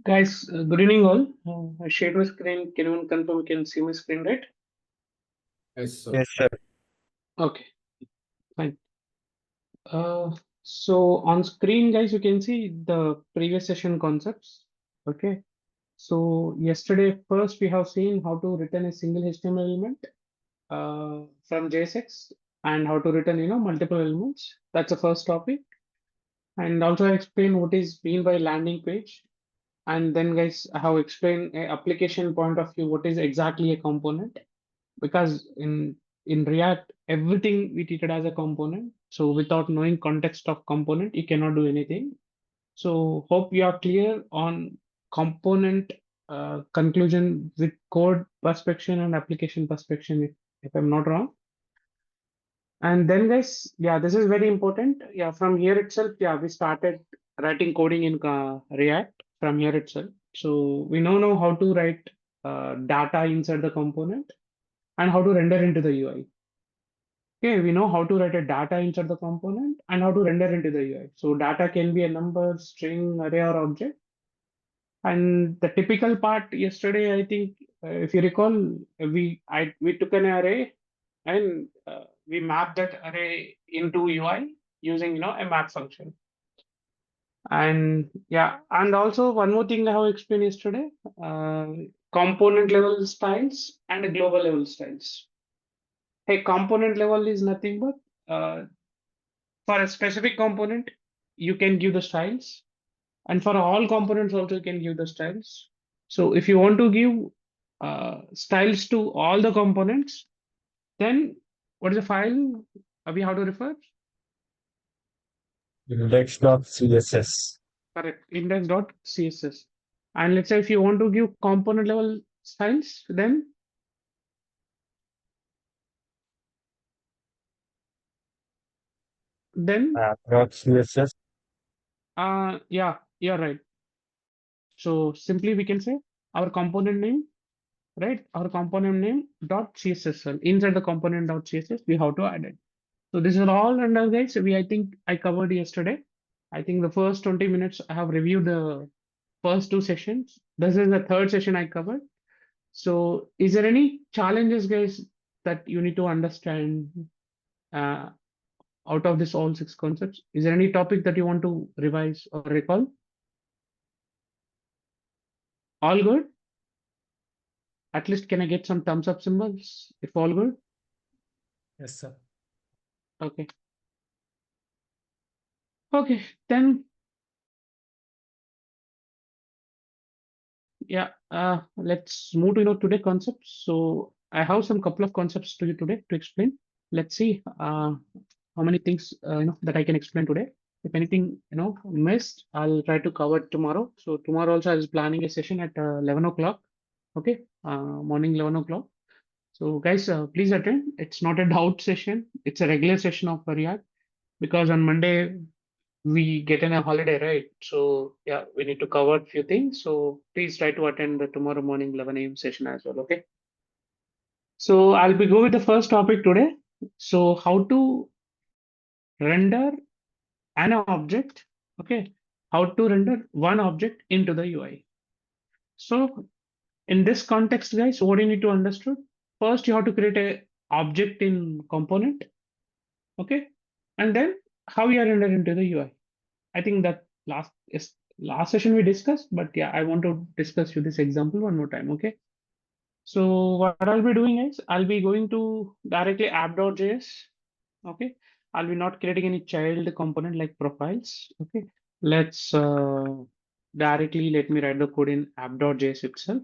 Guys, good evening all. I shared my screen. Can anyone confirm you can see my screen, right? Yes, sir. Yes, sir. Okay, fine. So on screen, guys, you can see the previous session concepts. Okay. So yesterday, first we have seen how to return a single HTML element from JSX and how to return, multiple elements. That's the first topic. And also I explained what is mean by landing page. And then, guys, I have explained a application point of view what is exactly a component, because in React everything we treated as a component. So without knowing context of component, you cannot do anything. So hope you are clear on component conclusion with code perspective and application perspective, if I'm not wrong. And then, guys, yeah, this is very important. Yeah, from here itself, yeah, we started writing coding in React from here itself. So we now know how to write data inside the component and how to render into the UI. Okay, we know how to write a data inside the component and how to render into the UI. So data can be a number, string, array, or object. And the typical part yesterday, I think, if you recall, we took an array and we mapped that array into UI using a map function. And yeah, and also one more thing I have explained yesterday, uh, component level styles and global level styles. A component level is nothing but for a specific component, you can give the styles, and for all components also you can give the styles. So if you want to give styles to all the components, then what is the file we have to refer? Index.css. Correct, index.css. And let's say if you want to give component level styles, then App.css. yeah, you're right. So simply we can say our component name, right? Our component name dot css file. Inside the component dot css, we have to add it. So this is all under, guys. I think I covered yesterday. I think the first 20 minutes I have reviewed the first two sessions. This is the third session I covered. So is there any challenges, guys, that you need to understand uh, out of this all six concepts? Is there any topic that you want to revise or recall? All good? At least can I get some thumbs up symbols if all good? Yes, sir. Okay. Okay, then yeah, let's move to today concepts. So I have some couple of concepts to you today to explain. Let's see how many things that I can explain today. If anything missed, I'll try to cover it tomorrow. So tomorrow also I was planning a session at 11 o'clock. Okay, morning 11 o'clock. So guys, please attend. It's not a doubt session. It's a regular session of React, because on Monday we get in a holiday, right? So yeah, we need to cover a few things. So please try to attend the tomorrow morning 11 a.m. session as well. Okay. So I'll be go with the first topic today. So how to render an object. Okay. How to render one object into the UI. So in this context, guys, what you need to understand? First, you have to create a object in component. Okay. And then how you render into the UI. I think that last session we discussed, but yeah, I want to discuss you this example one more time. Okay. So what I'll be doing is I'll be going to directly app.js. Okay. I'll be not creating any child component like profiles. Okay. Let's directly let me write the code in app.js itself.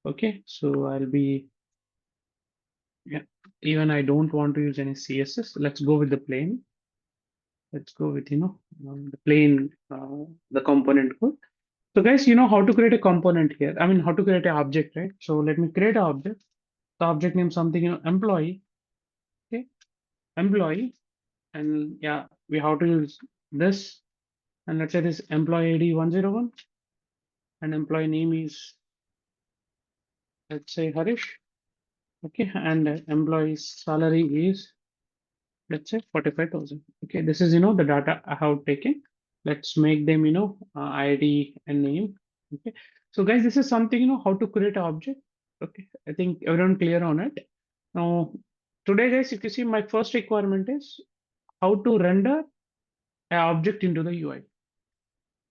Okay. So I'll be yeah. Even I don't want to use any CSS. Let's go with the plain. Let's go with the plain the component code. So guys, you know how to create a component here. I mean, how to create an object, right? So let me create an object. The object name something, employee. Okay, employee, and yeah, we have to use this. And let's say this employee ID 101, and employee name is, let's say, Harish. Okay, and employee's salary is, let's say, 45,000. Okay, this is the data I have taken. Let's make them ID and name. Okay. So guys, this is something, how to create an object. Okay. I think everyone clear on it. Now, today guys, if you see, my first requirement is how to render an object into the UI.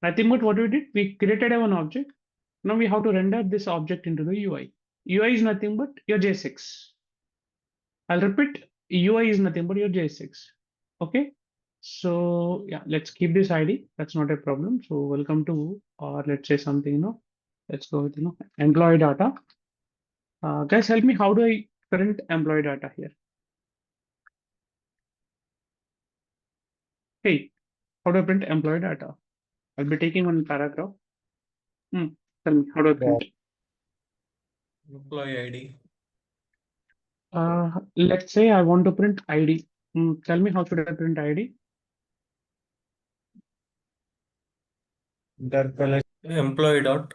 Nothing but what we did, we created one object. Now we have to render this object into the UI. UI is nothing but your JSX. I'll repeat, UI is nothing but your JSX. Okay. So yeah, let's keep this ID. That's not a problem. So welcome to, or let's say something, let's go with, employee data. Guys, help me. How do I print employee data here? Hey, how do I print employee data? I'll be taking one paragraph. Tell me, how do I print? Employee ID. Let's say I want to print ID. Tell me, how should I print ID? Interpolation. Employee dot.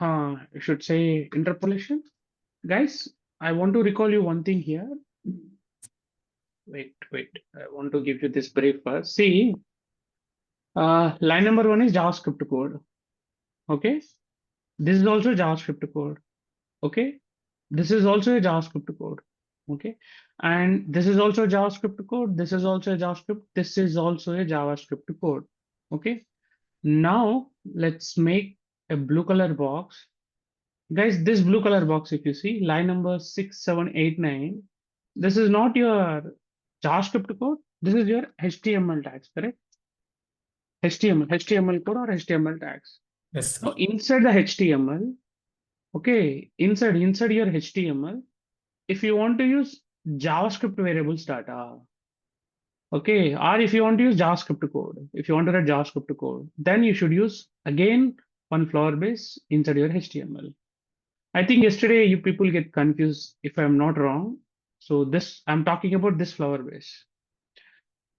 You should say interpolation. Guys, I want to recall you one thing here. Wait. I want to give you this brief first. See, line number 1 is JavaScript code. Okay. This is also JavaScript code. Okay. This is also a JavaScript code. Okay. And this is also JavaScript code. This is also a JavaScript. This is also a JavaScript code. Okay. Now let's make a blue color box. Guys, this blue color box, if you see, line number 6, 7, 8, 9, this is not your JavaScript code. This is your HTML tags, correct? HTML code or HTML tags. Yes, sir. Now inside the HTML, okay, inside your HTML, if you want to use JavaScript variables data, okay, or if you want to use JavaScript code, if you want to write JavaScript code, then you should use again one flower base inside your HTML. I think yesterday you people get confused if I'm not wrong. So this, I'm talking about this flower base.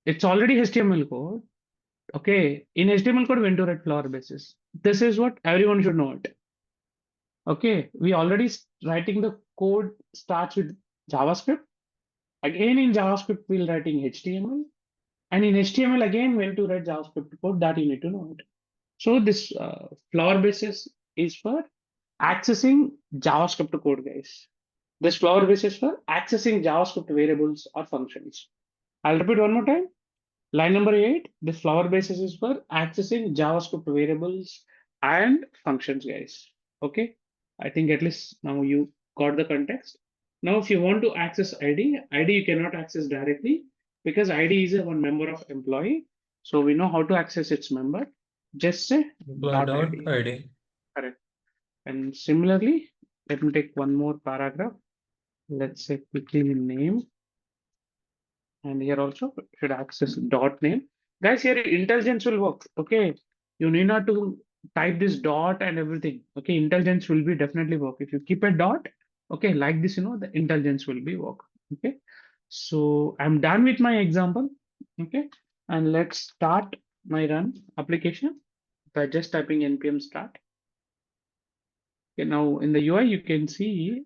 It's already HTML code. Okay, in HTML code, when to write flower bases. This is what everyone should know it. Okay, we already writing the code starts with JavaScript. Again in JavaScript, we'll writing HTML. And in HTML again, when to write JavaScript code, that you need to know it. So this flower basis is for accessing JavaScript code, guys. This flower base is for accessing JavaScript variables or functions. I'll repeat one more time. Line number 8, this flower basis is for accessing JavaScript variables and functions, guys. Okay. I think at least now you got the context. Now, if you want to access ID you cannot access directly because ID is a one member of employee. So we know how to access its member. Just say Employee dot .id. ID. Correct. And similarly, let me take one more paragraph. Let's say quickly name. And here also should access dot name. Guys, here intelligence will work. Okay. You need not to type this dot and everything. Okay. Intelligence will be definitely work. If you keep a dot, okay, like this, the intelligence will be work. Okay. So I'm done with my example. Okay. And let's start my run application by just typing npm start. Okay, now in the UI, you can see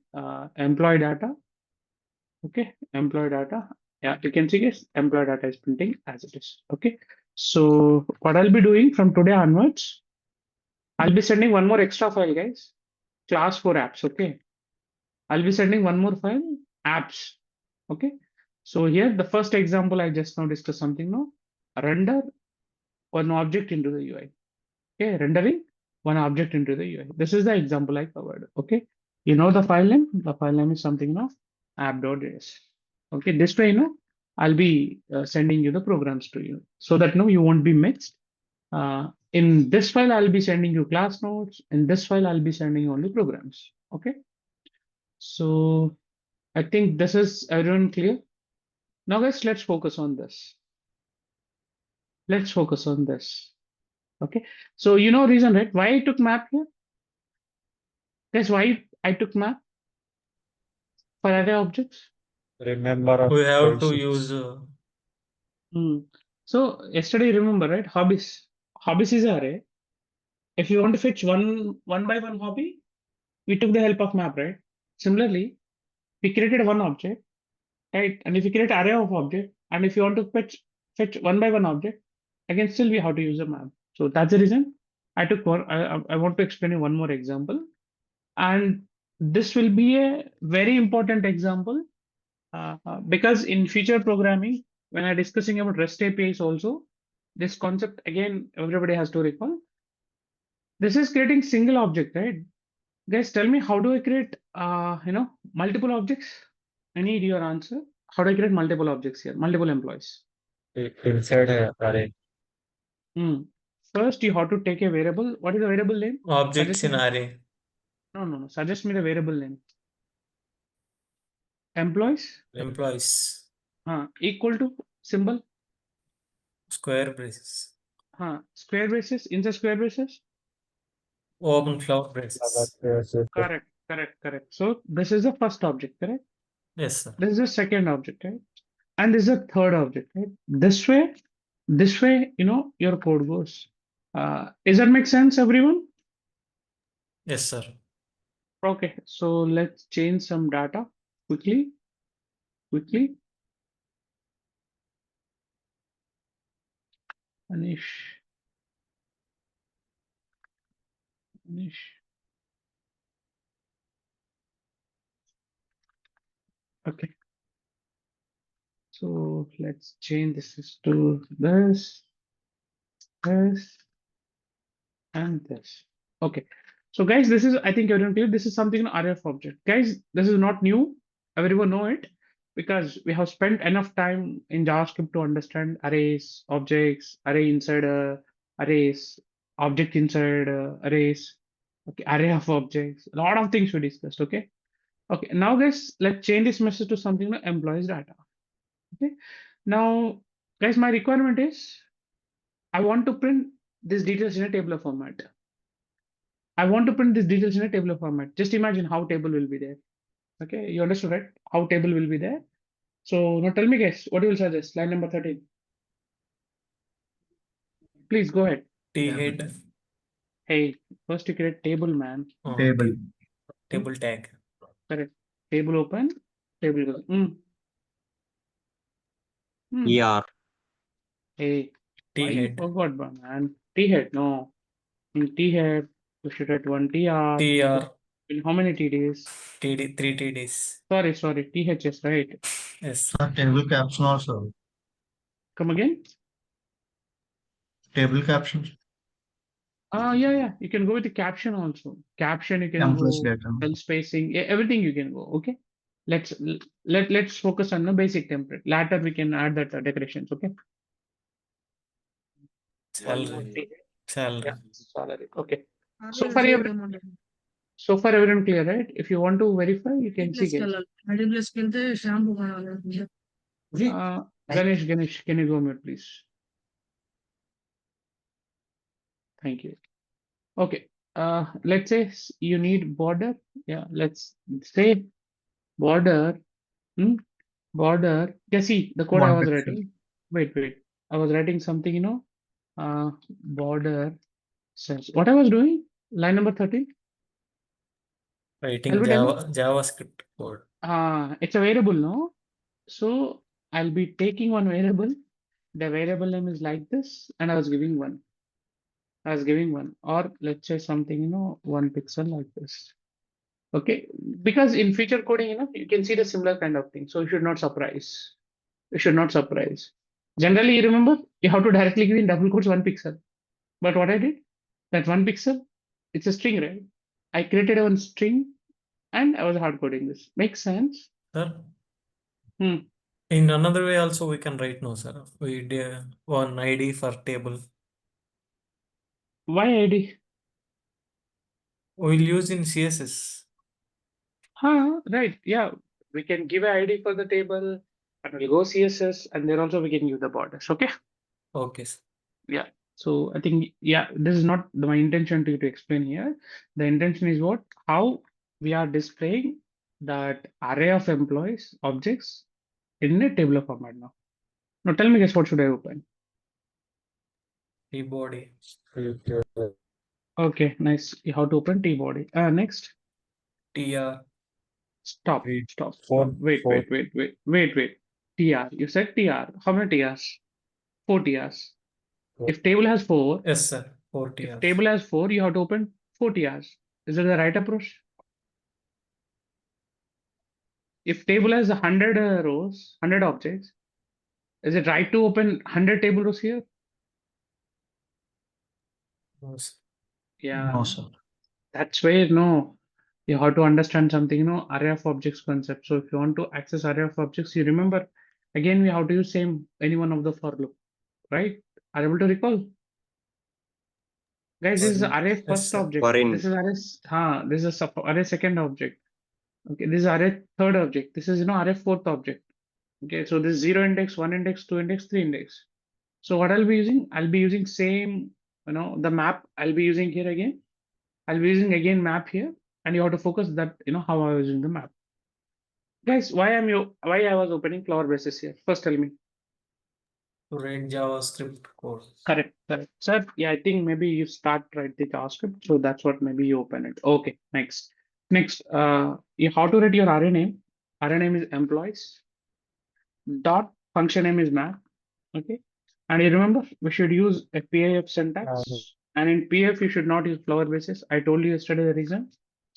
employee data. Okay, employee data. Yeah, you can see guys, employee data is printing as it is. Okay, so what I'll be doing from today onwards, I'll be sending one more extra file, guys. Class for apps. Okay, I'll be sending one more file, apps. Okay, so here the first example I just now discussed something now. Render one object into the UI. Okay, rendering one object into the UI. This is the example I covered. Okay, you know the file name. The file name is something now app.js. Okay, this way, I'll be sending you the programs to you so that you won't be mixed. In this file, I'll be sending you class notes. In this file, I'll be sending you only programs. Okay. So I think this is everyone clear. Now, guys, let's focus on this. Let's focus on this. Okay. So you know reason, right? Why I took map here? Guys, why I took map for array objects? Remember We have to operations. use. So yesterday, remember, right? Hobbies. Hobbies is array. If you want to fetch one by one hobby, we took the help of map, right? Similarly, we created one object, right? And if you create array of object, and if you want to fetch one by one object, again, still we have to use a map. So that's the reason I took one. I want to explain you one more example, and this will be a very important example because in future programming, when I'm discussing about REST APIs also, this concept again everybody has to recall. This is creating single object, right? Guys, tell me, how do I create multiple objects? I need your answer. How do I create multiple objects here, multiple employees? Inside a array. First, you have to take a variable. What is the variable name? Objects Suggest in me. array. No. Suggest me the variable name. Employees. Employees. Equal to symbol. Square braces. Square braces. Inside square braces. Open flower braces. Correct. So this is the first object, correct? Yes, sir. This is the second object, right? And this is the third object, right? This way, your code goes. Does that make sense, everyone? Yes, sir. Okay, so let's change some data quickly. Anish. Okay. So let's change this to this, and this. Okay. So guys, this is, I think everyone clear, this is something an array of object. Guys, this is not new. Everyone know it because we have spent enough time in JavaScript to understand arrays, objects, array inside arrays, object inside arrays, okay, array of objects, a lot of things we discussed, okay? Okay, now guys, let's change this message to something like employees data. Okay, now guys, my requirement is I want to print these details in a tabular format. I want to print these details in a tabular format. Just imagine how table will be there. Okay, you understood, right? How table will be there. So now tell me, guys, what you will suggest? Line number 13. Please go ahead. T head. Hey, first you create table, man. Table. Table tag. Correct. Table open. Table go. ER. Hey, T why you head. forgot, man? T head, no. In T head, you should write one TR. TR. In how many TDs? TD, 3 TDs. Sorry, THS, right? Yes. Table caption also. Come again? Table captions. Yeah. You can go with the caption also. Caption, you can Employees go, data. cell spacing, everything you can go. Okay. Let's focus on the basic template. Later we can add that decorations. Okay. Salary. Salary. Yeah, salary. Okay. So far everyone clear, right? If you want to verify, you can see. Ganesh, can you go mute, please? Thank you. Okay. Let's say you need border. Yeah, let's say border. Border. Yeah, see the code I One was pixel. writing. Wait. I was writing something, border says. What I was doing? Line number 13. Writing Tell me. JavaScript code. It's a variable, no? So I'll be taking one variable. The variable name is like this, and I was giving one. Or let's say something, 1 pixel like this. Okay, because in future coding, you can see the similar kind of thing. So you should not surprise. Generally, you remember, you have to directly give in double quotes 1 pixel. But what I did, that 1 pixel, it's a string, right? I created one string and I was hard coding this. Makes sense? Sir? In another way also we can write no, sir. We do one ID for table. Why ID? We'll use in CSS. Right. Yeah. We can give an ID for the table and we'll go CSS and then also we can use the borders. Okay. Okay, sir. Yeah. So I think, this is not my intention to explain here. The intention is what? How we are displaying that array of employees objects in a tabular format now. Now tell me, guys, what should I open? T-body. Okay, nice. You have to open T-body. Next. TR. Stop. Wait, Stop. four- Wait. four. TR. You said TR. How many TRs? 4 TRs. Four. If table has 4, Yes, sir. 4 If TRs. table has 4, you have to open 4 TRs. Is it the right approach? If table has 100 rows, 100 objects, is it right to open 100 table rows here? No, sir. Yeah. No, sir. That's where you have to understand something, array of objects concept. So if you want to access array of objects, you remember again we have to use same any one of the for loop, right? Are you able to recall? Guys, this is Yes, array Yes, first sir. object. For in This is this is array second object. Okay, this is array third object. This is array fourth object. Okay, so this 0 index, 1 index, 2 index, 3 index. So what I'll be using? I'll be using same, the map I'll be using here again. I'll be using again map here, and you have to focus that how I was using the map. Guys, why I was opening flower bases here? First tell me. To write JavaScript code. Correct. Sir, yeah, I think maybe you start write the JavaScript, so that's what maybe you open it. Okay, next. Next, you how to write your array name. Array name is employees. Dot function name is map. Okay. And you remember we should use a PIF syntax. And in PIF, you should not use flower bases. I told you yesterday the reason.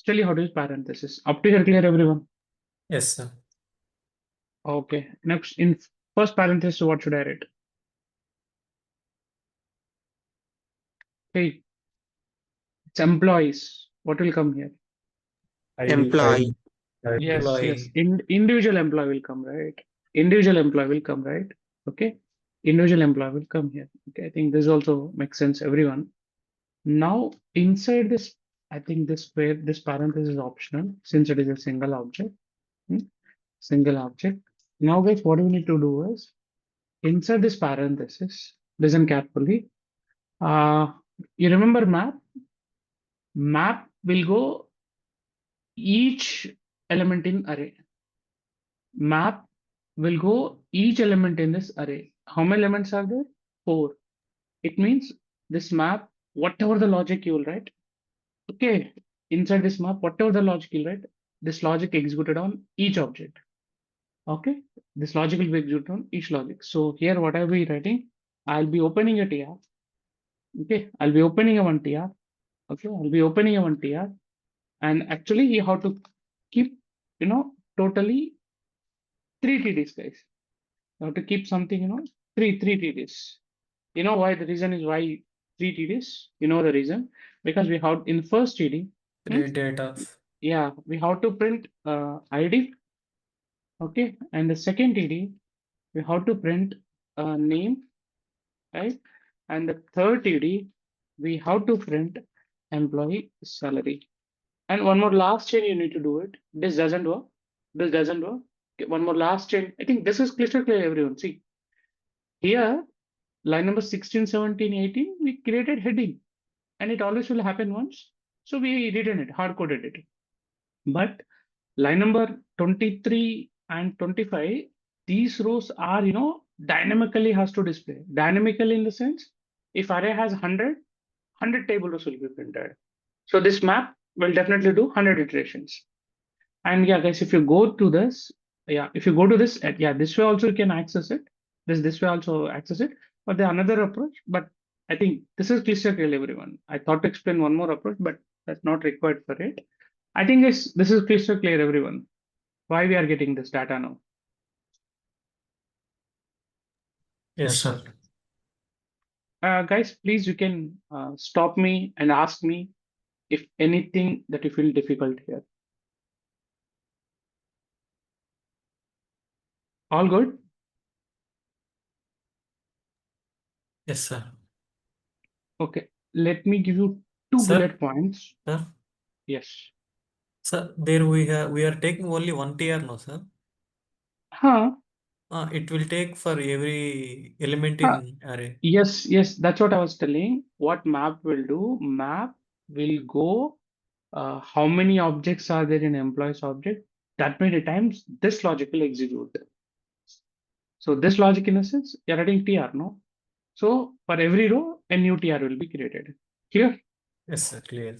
Tell you how to use parenthesis. Up to here, clear everyone. Yes, sir. Okay. Next, in first parenthesis, what should I write? Okay, it's employees. What will come here? employee. Yes, Employee. individual employee will come, right? Individual employee will come, right? Okay. Individual employee will come here. Okay, I think this also makes sense, everyone. Now, inside this, I think this parenthesis is optional since it is a single object. Single object. Now, guys, what we need to do is inside this parenthesis, listen carefully. You remember map? Map will go each element in array. Map will go each element in this array. How many elements are there? 4. It means this map, whatever the logic you will write, okay, inside this map, whatever the logic you'll write, this logic executed on each object. Okay, this logic will be executed on each logic. So here, what I'll be writing, I'll be opening a TR. Okay, I'll be opening a one TR. Okay, I'll be opening a one TR. And actually, you have to keep, totally 3 TDs, guys. You have to keep something, three TDs. You know why? The reason is why 3 TDs. You know the reason? Because we have in first TD, 3 data. yeah, we have to print ID. Okay, and the second TD, we have to print name, right? And the third TD, we have to print employee salary. And one more last chain you need to do it. This doesn't work. This doesn't work. Okay, one more last chain. I think this is crystal clear, everyone. See, here, line number 16, 17, 18, we created heading. And it always will happen once. So we written it, hard coded it. But line number 23 and 25, these rows are, dynamically has to display. Dynamically in the sense, if array has 100 table rows will be printed. So this map will definitely do 100 iterations. And yeah, guys, if you go to this, if you go to this, this way also you can access it. This way also access it. But the another approach, but I think this is crystal clear, everyone. I thought to explain one more approach, but that's not required for it. I think this is crystal clear, everyone. Why we are getting this data now? Yes, sir. Guys, please, you can stop me and ask me if anything that you feel difficult here. All good? Yes, sir. Okay, let me give you 2 Sir? bullet points. Sir? Yes. Sir, there we are taking only 1 TR now, sir. Huh? It will take for every element Huh. in array. Yes, that's what I was telling. What map will do, map will go how many objects are there in employees object, that many times this logic will execute. So this logic in a sense, you're writing TR, no? So for every row, a new TR will be created. Clear? Yes, sir. Clear.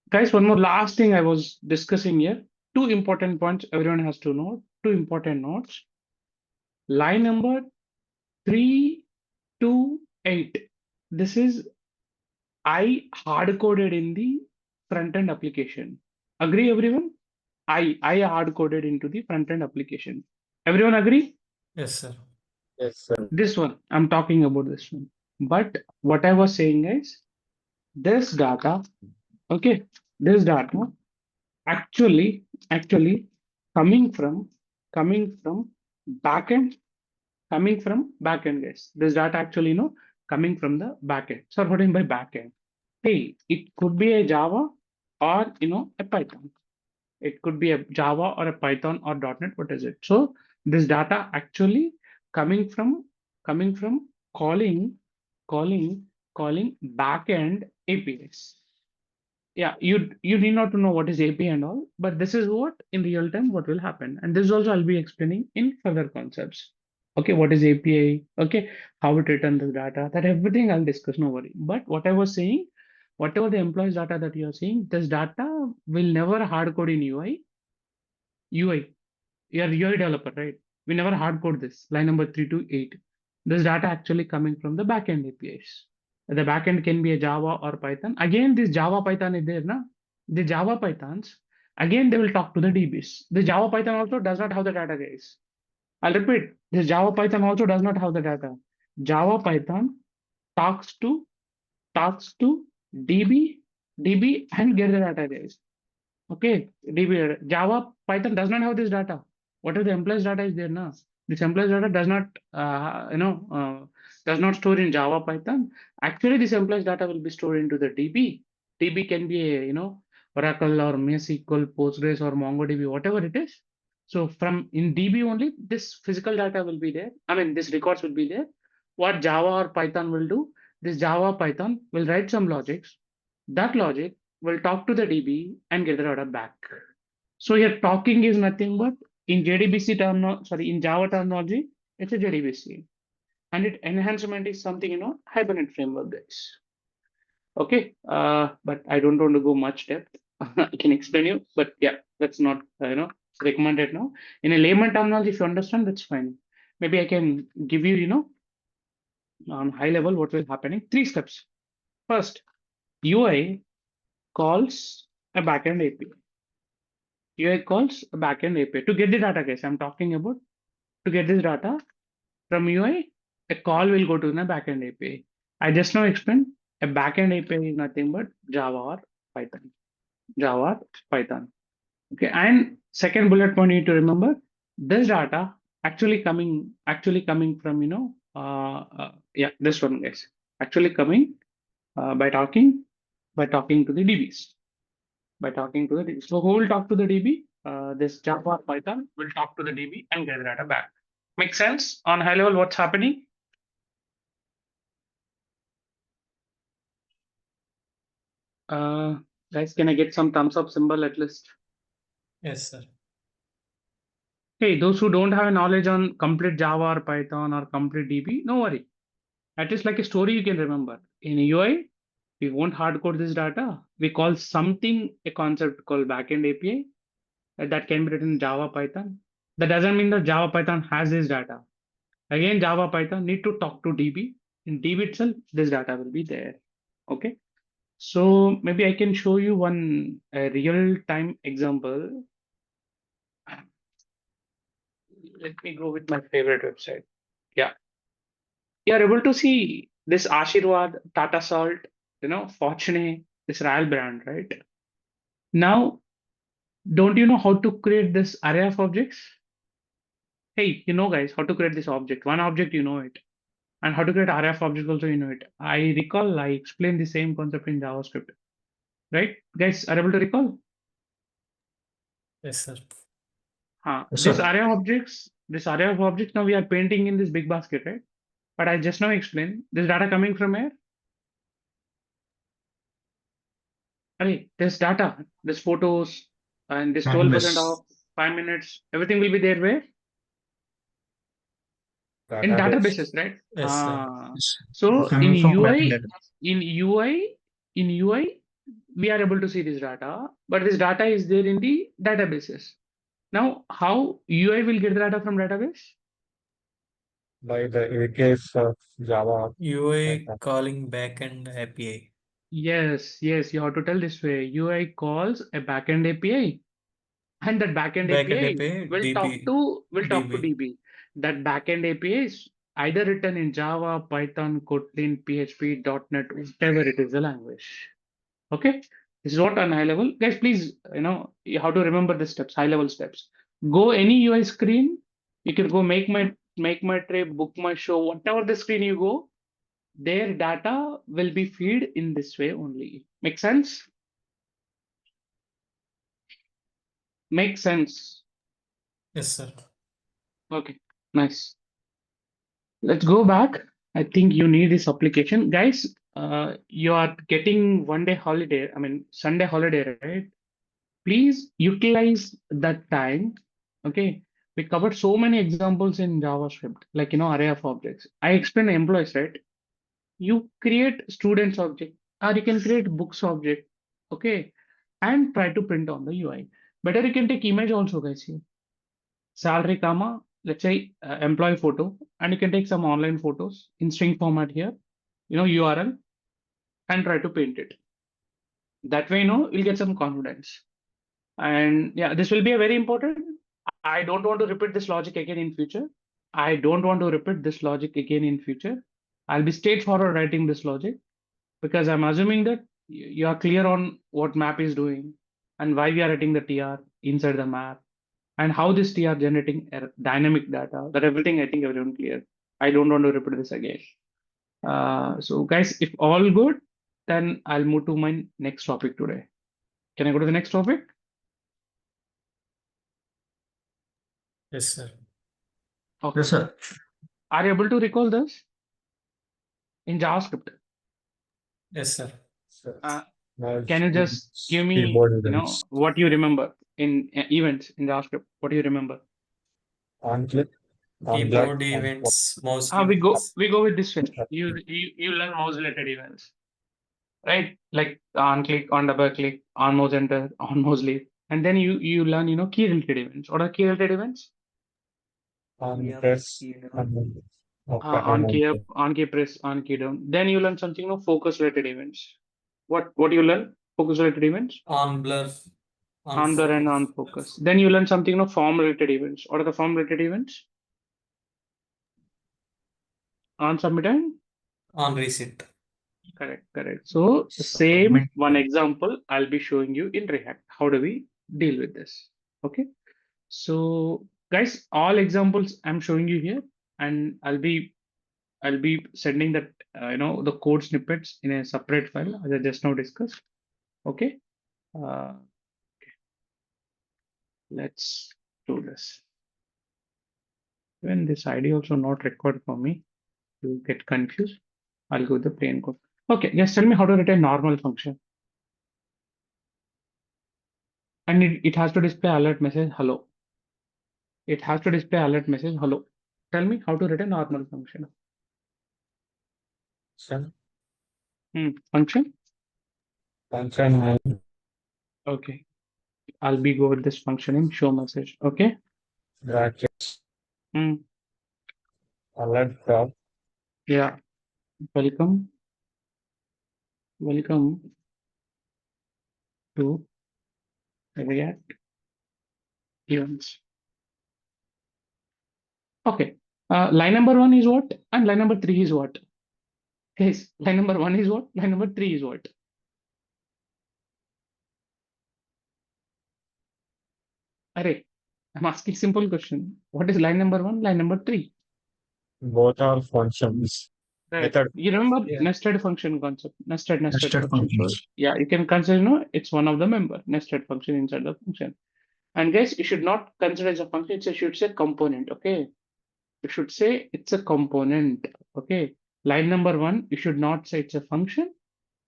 Guys, one more last thing I was discussing here. 2 important points everyone has to know. 2 important notes. Line number 3 to 8. this is I hard coded in the front end application. Agree, everyone? I hard coded into the front end application. Everyone agree? Yes, sir. Yes, sir. This one, I'm talking about this one. But what I was saying is this data, okay, this data actually coming from backend, guys. This data actually, coming from the backend. So what do you mean by backend? Hey, it could be a Java or a Python. It could be a Java or a Python or .NET. What is it? So this data actually coming from calling backend APIs. Yeah, you need not to know what is API and all, but this is what in real time what will happen. And this also I'll be explaining in further concepts. Okay, what is API? Okay, how it return the data, that everything I'll discuss, no worry. But what I was saying, whatever the employees data that you're seeing, this data will never hard code in UI. You're a UI developer, right? We never hard code this, line number 3 to 8. This data actually coming from the backend APIs. The backend can be a Java or Python. Again, this Java Python is there, na? The Java Pythons, again, they will talk to the DBs. The Java Python also does not have the data, guys. I'll repeat, this Java Python also does not have the data. Java Python talks to DB and get the data, guys. Okay, DB Java Python does not have this data. Whatever the employees data is there now, this employees data does not does not store in Java Python. Actually, this employees data will be stored into the DB. DB can be a Oracle or MySQL, Postgres or MongoDB, whatever it is. So from in DB only, this physical data will be there. I mean, this records will be there. What Java or Python will do, this Java Python will write some logics. That logic will talk to the DB and get the data back. So here talking is nothing but in JDBC in Java terminology, it's a JDBC. And it enhancement is something, Hibernate framework, guys. Okay, but I don't want to go much depth. I can explain you, but yeah, that's not, recommended now. In a layman terminology, if you understand, that's fine. Maybe I can give you, on high level, what will happening. 3 steps. First, UI calls a backend API. UI calls a backend API to get the data, guys. I'm talking about to get this data from UI, a call will go to the backend API. I just now explained a backend API is nothing but Java or Python. Java or Python. Okay, and second bullet point you need to remember this data actually coming from this one, guys. Actually coming by talking to the DBs. So who will talk to the DB? This Java or Python will talk to the DB and get the data back. Make sense on high level what's happening? Guys, can I get some thumbs up symbol at least? Yes, sir. Hey, those who don't have knowledge on complete Java or Python or complete DB, no worry. At least like a story you can remember. In UI, we won't hard code this data. We call something a concept called backend API that can be written in Java Python. That doesn't mean that Java Python has this data. Again, Java Python need to talk to DB. In DB itself, this data will be there. Okay. So maybe I can show you one real-time example. Let me go with my favorite website. Yeah. You are able to see this Ashirwad, Tata Salt, Fortune, this Royal brand, right? Now, don't you know how to create this array of objects? Hey, guys, how to create this object. One object, you know it. And how to create array of objects also, you know it. I recall I explained the same concept in JavaScript. Right? Guys, are able to recall? Yes, sir. Yes, This sir. array of objects, now we are painting in this big basket, right? But I just now explained this data coming from where? This data, this photos, and this 12% off, 5 minutes, everything will be there where? In databases, right? Yes, sir. So in Coming from UI, backend. in UI, we are able to see this data, but this data is there in the databases. Now, how UI will get the data from database? by the APIs of Java. UI calling backend API. Yes, yes, you have to tell this way. UI calls a backend API, and that backend Backend API API, will talk DB, to DB. DB. That backend API is either written in Java, Python, Kotlin, PHP, .NET, whatever it is the language. Okay, this is what on high level, guys. Please, you have to remember the steps, high level steps. Go any UI screen. You can go make my trip, book my show, whatever the screen you go. Their data will be feed in this way only. Make sense? Make sense. Yes, sir. Okay, nice. Let's go back. I think you need this application. Guys, you are getting 1 day holiday, I mean, Sunday holiday, right? Please utilize that time. Okay. We covered so many examples in JavaScript, like, array of objects. I explained employees, right? You create students object, or you can create books object. Okay. And try to print on the UI. Better you can take image also, guys. Here. Salary, comma, let's say employee photo, and you can take some online photos in string format here, URL, and try to paint it. That way, you'll get some confidence. And yeah, this will be a very important. I don't want to repeat this logic again in future. I don't want to repeat this logic again in future. I'll be straightforward writing this logic because I'm assuming that you are clear on what map is doing and why we are writing the TR inside the map and how this TR generating dynamic data. That everything I think everyone clear. I don't want to repeat this again. So guys, if all good, then I'll move to my next topic today. Can I go to the next topic? Yes, sir. Okay. Yes, sir. Are you able to recall this in JavaScript? Yes, sir. Can you just give me, keyboard events. what you remember in events in JavaScript? What do you remember? On click, on Keyboard black, on events, mouse We go events. with this way. You learn mouse related events, right? Like on click, on double click, on mouse enter, on mouse leave, and then you learn key related events. What are key related events? on press, on, On key up, on key press, on key down. Then you learn something focus related events. What do you learn? Focus related events. On blur. On blur and on focus. Then you learn something form related events. What are the form related events? On submit and On reset. correct. So the same one example I'll be showing you in React. How do we deal with this? Okay. So guys, all examples I'm showing you here, and I'll be sending that the code snippets in a separate file as I just now discussed. Okay. Okay. Let's do this. Even this ID also not required for me to get confused. I'll go with the plain code. Okay, just tell me how to write a normal function. And it has to display alert message hello. It has to display alert message hello. Tell me how to write a normal function. Function. function, Okay. I'll be go with this function in show message. Okay. brackets, Hmm. alert top, Yeah. Welcome to React events. Okay. Line number 1 is what? And line number 3 is what? Guys, line number 1 is what? Line number 3 is what? Array. I'm asking simple question. What is line number 1? Line number 3? both are functions. Right. Method. You remember Yeah. nested function concept? Nested Nested function. So, functions. yeah, you can consider, it's one of the member, nested function inside the function. And guys, you should not consider as a function, you should say component, okay? You should say it's a component, okay? Line number 1, you should not say it's a function.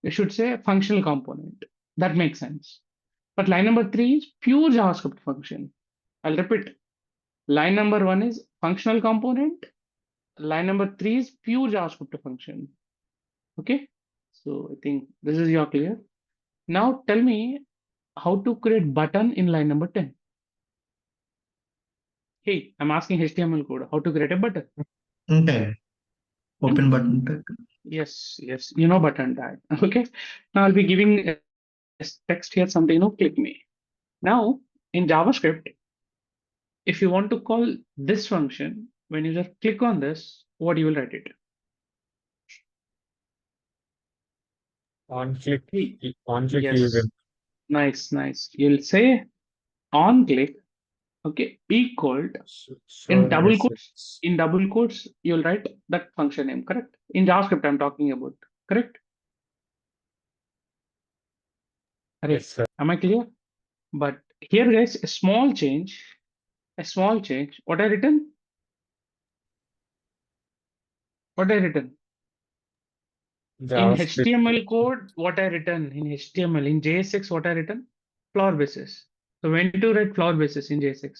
You should say functional component. That makes sense. But line number 3 is pure JavaScript function. I'll repeat. Line number 1 is functional component. Line number 3 is pure JavaScript function. Okay. So I think this is your clear. Now tell me how to create button in line number 10. Hey, I'm asking HTML code. How to create a button? ఉంటాయి open button ఉంటుంది. Yes, yes, you know button tag. Okay. Now I'll be giving a text here something, click me. Now in JavaScript, if you want to call this function, when you just click on this, what you will write it? On click Yes. event. Nice, nice. You'll say on click, okay, equaled Show in double quotes. message. In double quotes, you'll write that function name, correct? In JavaScript, I'm talking about, correct? Arey, Yes, sir. am I clear? But here, guys, a small change. What I written? What I written? In JavaScript. HTML code, what I written in HTML, in JSX, what I written? Floor basis. So when to write floor basis in JSX?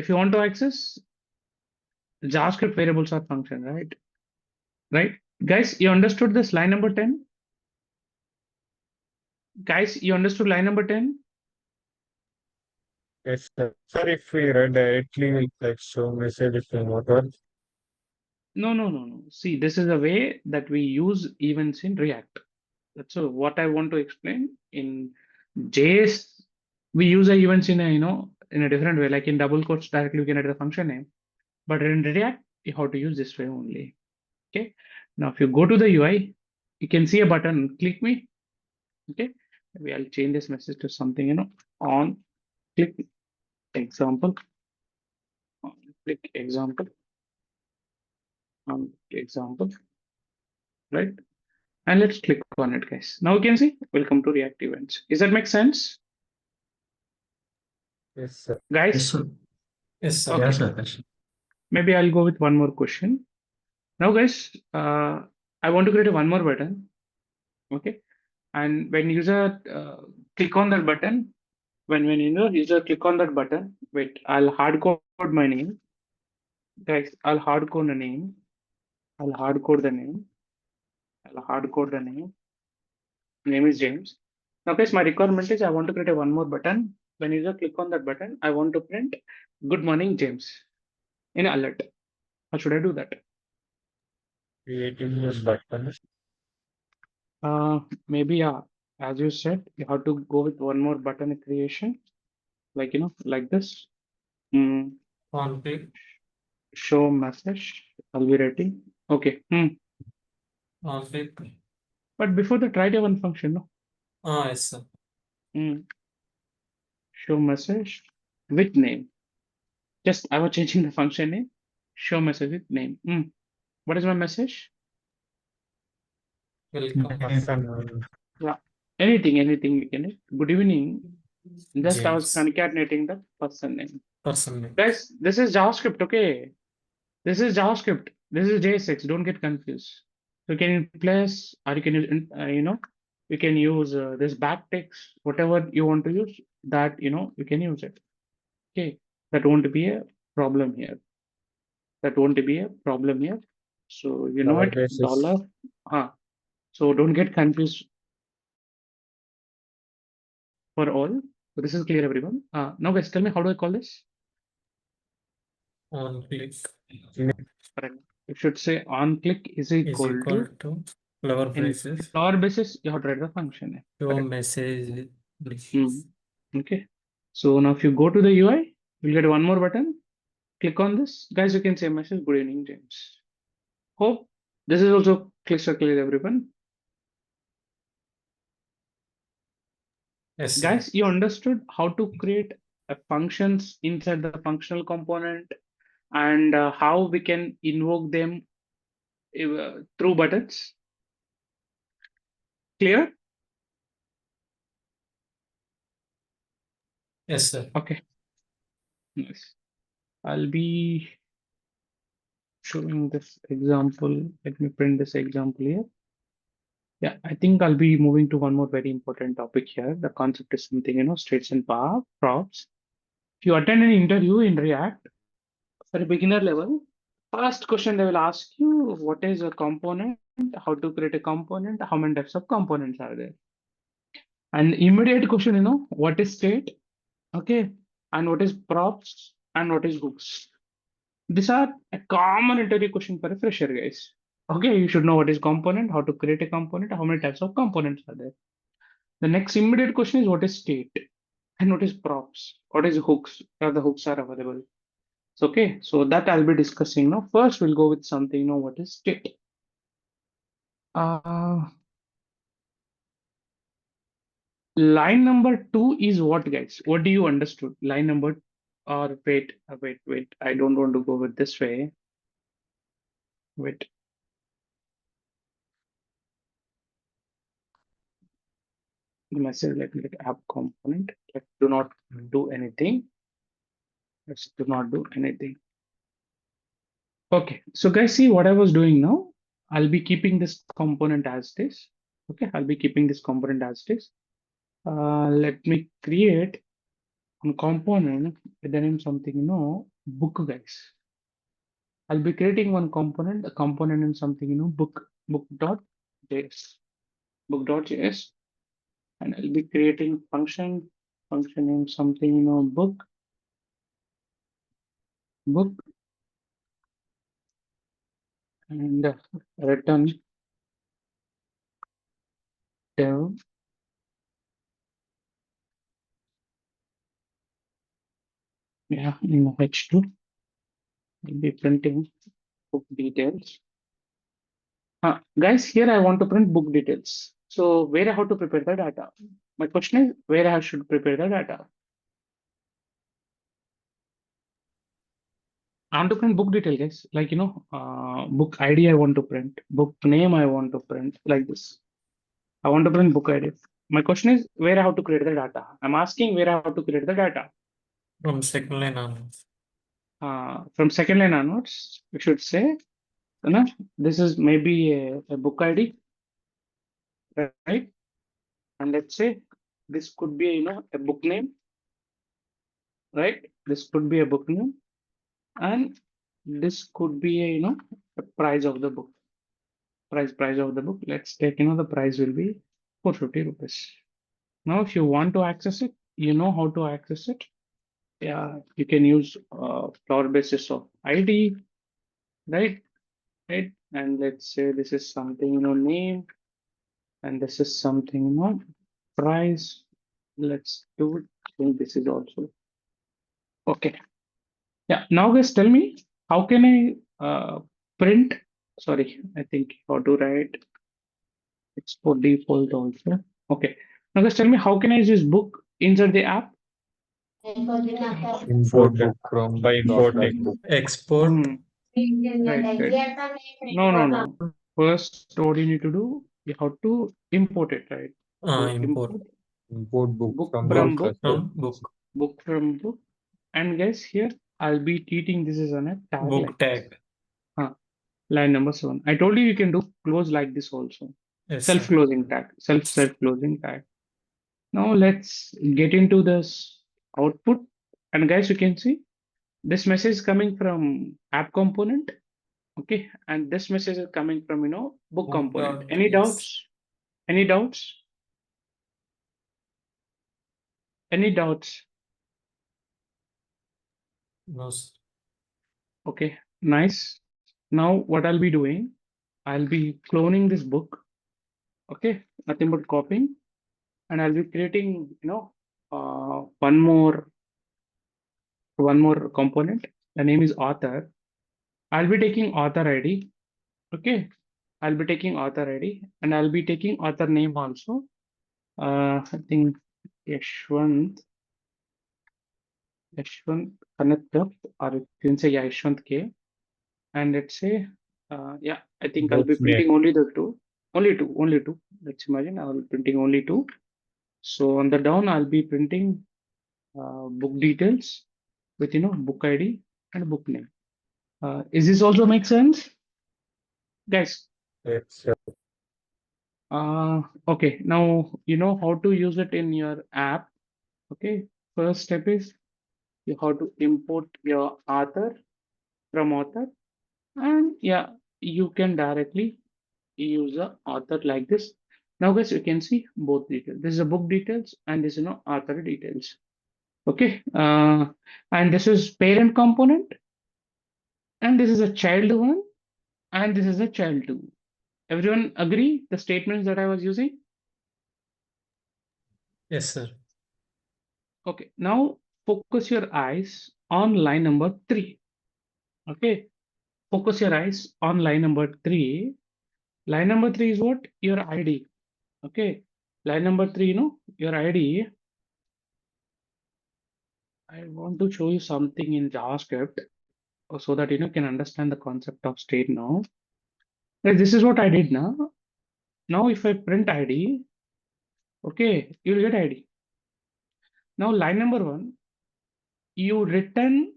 If you want to access JavaScript variables or function, right? Right? Guys, you understood this line number 10? Guys, you understood line number 10? Yes, sir. Sir, if we write directly like show message if you want. No. See, this is a way that we use events in React. That's what I want to explain. In JS, we use the events in a in a different way, like in double quotes directly we can add the function name. But in React, you have to use this way only. Okay. Now, if you go to the UI, you can see a button, click me. Okay. Maybe I'll change this message to something, on click example. On click example. On example. Right. And let's click on it, guys. Now you can see, welcome to React events. Does that make sense? Yes, sir. Guys, Yes, sir. Yes, sir. Okay. Yes, Akash. Maybe I'll go with one more question. Now, guys, I want to create one more button. Okay. And when user click on that button, when user click on that button, wait, I'll hard code my name. Guys, I'll hard code the name. I'll hard code the name. I'll hard code the name. Name is James. Now, guys, my requirement is I want to create one more button. When user click on that button, I want to print good morning, James, in alert. How should I do that? Creating a button. Maybe as you said, you have to go with one more button creation, like like this. On click. Show message. I'll be writing. Okay. On click. But before that, write a one function, no? Yes, sir. Show message with name. Just I was changing the function name. Show message with name. What is my message? Welcome. Yeah. Anything we can. Good evening. Just I was James. concatenating the person name. Person name. Guys, this is JavaScript, okay? This is JavaScript. This is JSX. Don't get confused. So can you place, or you can use, you can use this backticks, whatever you want to use. That you can use it. Okay, that won't be a problem here. That won't be a problem here. So you know it. Basis. Dollar. So don't get confused. For all. So this is clear, everyone. Now guys, tell me, how do I call this? On click Correct. You should say on click is is equal equal to flower in braces. floor basis. You have to write the function name. Show Correct. message. Okay. So now if you go to the UI, you'll get one more button. Click on this. Guys, you can say message, good evening, James. Hope this is also crystal clear, everyone. Yes, sir. Guys, you understood how to create functions inside the functional component and how we can invoke them through buttons. Clear? Yes, sir. Okay. Nice. I'll be showing this example. Let me print this example here. Yeah, I think I'll be moving to one more very important topic here. The concept is something, states and props. If you attend an interview in React for a beginner level, first question they will ask you, what is a component? How to create a component? How many types of components are there? And immediate question, what is state? Okay. And what is props? and what is hooks. These are a common interview question for a fresher, guys. Okay, you should know what is component, how to create a component, how many types of components are there. The next immediate question is what is state and what is props, what is hooks, where the hooks are available. So, okay, so that I'll be discussing now. First, we'll go with something, what is state. Line number 2 is what, guys? What do you understood? Line number, or wait, wait. I don't want to go with this way. Wait. The message, let me get app component. Let's do not do anything. Let's do not do anything. Okay, so guys, see what I was doing now. I'll be keeping this component as this. Okay, I'll be keeping this component as this. Let me create a component with the name something, book, guys. I'll be creating one component, a component in something, book.js, book.js, and I'll be creating function in something, book, and return dev. Yeah, in H2, I'll be printing book details. Guys, here I want to print book details. So where I have to prepare the data? My question is where I should prepare the data. I want to print book detail, guys. Like, book ID I want to print, book name I want to print, like this. I want to print book ID. My question is where I have to create the data. I'm asking where I have to create the data. From second line onwards. From second line onwards, we should say, this is maybe a book ID, right? And let's say this could be, a book name, right? This could be a book name, and this could be a, a price of the book. Price of the book. Let's take, the price will be 450 rupees. Now, if you want to access it, you know how to access it. Yeah, you can use flower basis of ID, right? Right. And let's say this is something, name, and this is something, price. Let's do it. I think this is also okay. Yeah. Now, guys, tell me how can I print? Sorry, I think how to write. It's for default also. Okay. Now, guys, tell me how can I use this book inside the app? Import book from by importing book. Export. Hmm. Right. No. First, what you need to do, you have to import it, right? So Import. Import book Book from from book. book. Book from book. And guys, here I'll be treating this is on a tag. Book like tag. line number 7. I told you can do close like this also. Yes, sir. Self-closing tag. Self-closing tag. Now let's get into this output. And guys, you can see this message is coming from app component. Okay. And this message is coming from, book component. Any Book.js. doubts? Any doubts? Any doubts? No, sir. Okay, nice. Now what I'll be doing, I'll be cloning this book. Okay, nothing but copying, and I'll be creating, one more component. The name is author. I'll be taking author ID. Okay, I'll be taking author ID, and I'll be taking author name also. I think Yashwant Kanat, or you can say Yashwant K. And let's say, yeah, I think I'll be Book's name. printing only the two, only two. Let's imagine I'll be printing only two. So on the down, I'll be printing book details with, book ID and book name. Is this also make sense? Guys, Yes, okay, now you know how to use it in your app. Okay, first step is you have to import your author from author, and yeah, you can directly use the author like this. Now, guys, you can see both details. This is a book details and this is author details. Okay, and this is parent component, and this is a child one, and this is a child two. Everyone agree the statements that I was using? Yes, sir. Okay, now focus your eyes on line number 3. Okay, focus your eyes on line number 3. Line number 3 is what? Your ID. Okay, line number 3, your ID. I want to show you something in JavaScript so that you can understand the concept of state now. Like, this is what I did now. Now, if I print ID, okay, you'll get ID. Now, line number 1, you return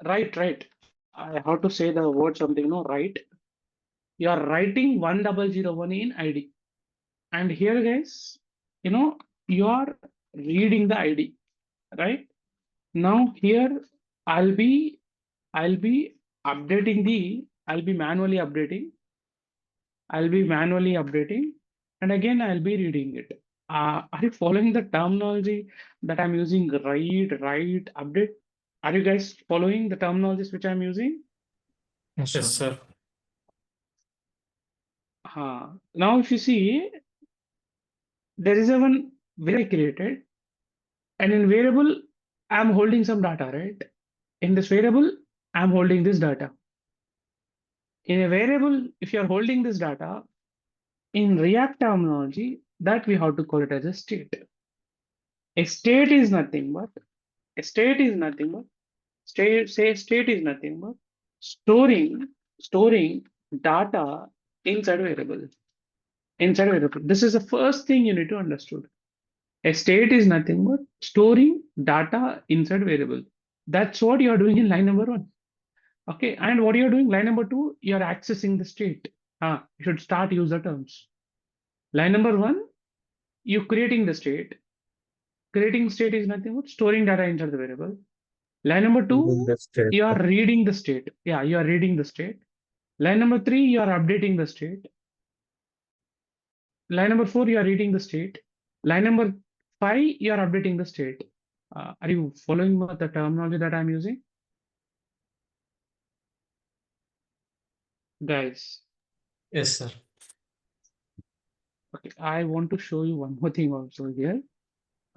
right. I have to say the word something, right. You are writing 1001 in ID. And here, guys, you are reading the ID, right? Now here I'll be updating I'll be manually updating. And again I'll be reading it. Are you following the terminology that I'm using? Write, update. Are you guys following the terminologies which I'm using? Yes, Yes, sir. sir. Now if you see, there is a one variable created, and in variable I'm holding some data, right? In this variable, I'm holding this data. In a variable, if you're holding this data, in React terminology, that we have to call it as a state. A state is nothing but state is nothing but state is nothing but storing data inside variable. Inside variable. This is the first thing you need to understood. A state is nothing but storing data inside variable. That's what you are doing in line number 1. Okay, and what you're doing, line number 2, you're accessing the state. You should start user terms. Line number 1, you creating the state. Creating state is nothing but storing data inside the variable. Line number 2, the state. you are reading the state. Yeah, you are reading the state. Line number 3, you are updating the state. Line number 4, you are reading the state. Line number 5, you are updating the state. Are you following what the terminology that I'm using? Guys, Yes, sir. okay, I want to show you one more thing also here.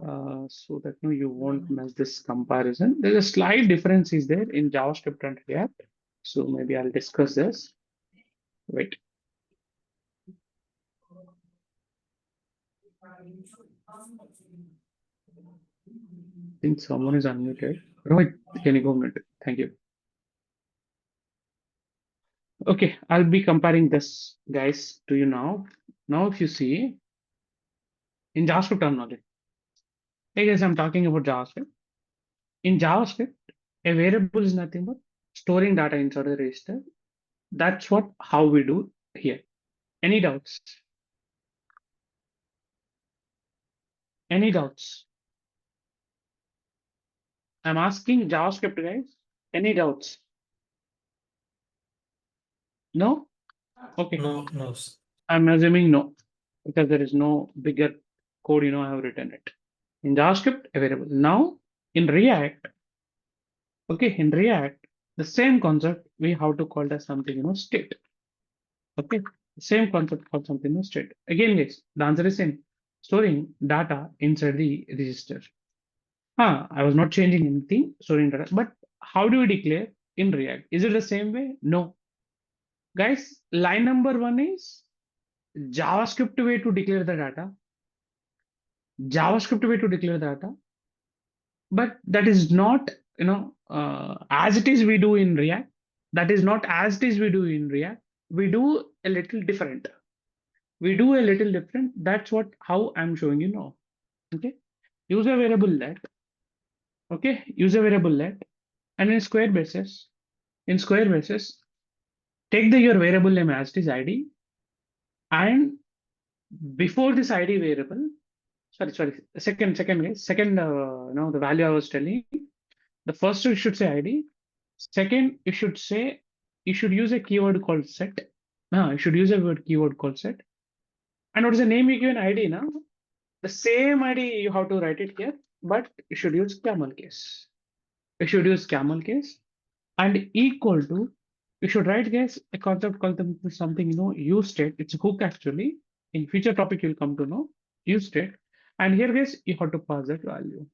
So that you won't mess this comparison. There's a slight difference is there in JavaScript and React. So maybe I'll discuss this. Wait. I think someone is unmuted. Rohit, can you go mute? Thank you. Okay, I'll be comparing this, guys, to you now. Now, if you see in JavaScript terminology, hey guys, I'm talking about JavaScript. In JavaScript, a variable is nothing but storing data inside the register. That's how we do here. Any doubts? Any doubts? I'm asking JavaScript, guys. Any doubts? No? Okay. No, sir. I'm assuming no, because there is no bigger code, I have written it. In JavaScript, a variable. Now, in React, okay, in React, the same concept we have to call it as something, state. Okay, same concept called something, state. Again, guys, the answer is same. Storing data inside the register. I was not changing anything, storing data. But how do we declare in React? Is it the same way? No. Guys, line number 1 is JavaScript way to declare the data. JavaScript way to declare the data. But that is not, as it is we do in React. That is not as it is we do in React. We do a little different. That's how I'm showing you now. Okay. Use a variable let. Okay. Use a variable let. And in Square basis, take your variable name as it is ID. And before this ID variable, second, guys, the value I was telling, the first you should say ID. Second, you should use a keyword called set. You should use a keyword called set. And what is the name you give an ID now? The same ID you have to write it here, but you should use camel case. You should use camel case and equal to. You should write guys a concept called something use state. It's a hook actually. In future topic you'll come to know use state. And here guys you have to pass that value.